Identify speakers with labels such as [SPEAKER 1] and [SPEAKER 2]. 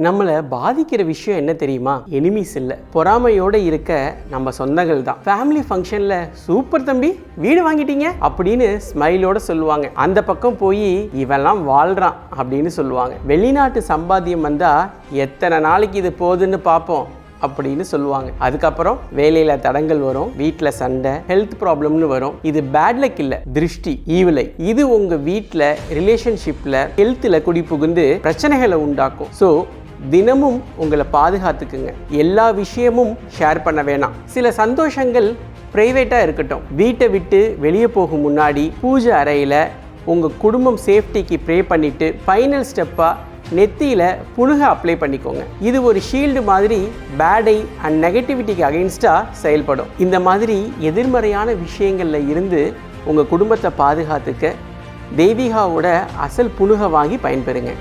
[SPEAKER 1] நம்மளை பாதிக்கிற விஷயம் என்ன தெரியுமா? எனிமீஸ் இல்லை, பொறாமையோடு இருக்க நம்ம சொந்தங்கள் தான். ஃபேமிலி ஃபங்க்ஷனில் சூப்பர் தம்பி வீடு வாங்கிட்டீங்க அப்படின்னு ஸ்மைலோட சொல்லுவாங்க. அந்த பக்கம் போய் இவெல்லாம் வாழ்கிறான் அப்படின்னு சொல்லுவாங்க. வெளிநாட்டு சம்பாத்தியம் வந்தால் எத்தனை நாளைக்கு இது போகுதுன்னு பார்ப்போம் அப்படின்னு சொல்லுவாங்க. அதுக்கப்புறம் வேலையில் தடங்கள் வரும், வீட்டில் சண்டை, ஹெல்த் ப்ராப்ளம்னு வரும். இது பேட் லக் இல்லை, திருஷ்டி, ஈவிலை. இது உங்கள் வீட்டில் ரிலேஷன்ஷிப்பில் ஹெல்த்தில் குடி புகுந்து பிரச்சனைகளை உண்டாக்கும். ஸோ தினமும் உங்களை பாதுகாத்துக்குங்க. எல்லா விஷயமும் ஷேர் பண்ண வேணாம். சில சந்தோஷங்கள் ப்ரைவேட்டாக இருக்கட்டும். வீட்டை விட்டு வெளியே போகும் முன்னாடி பூஜை அறையில் உங்கள் குடும்பம் சேஃப்டிக்கு ப்ரே பண்ணிவிட்டு ஃபைனல் ஸ்டெப்பாக நெத்தியில் புணுக அப்ளை பண்ணிக்கோங்க. இது ஒரு ஷீல்டு மாதிரி பேடை அண்ட் நெகட்டிவிட்டிக்கு அகைன்ஸ்டாக செயல்படும். இந்த மாதிரி எதிர்மறையான விஷயங்களில் இருந்து உங்கள் குடும்பத்தை பாதுகாத்துக்க தெய்வீகாவோட அசல் புணுக வாங்கி பயன்பெறுங்க.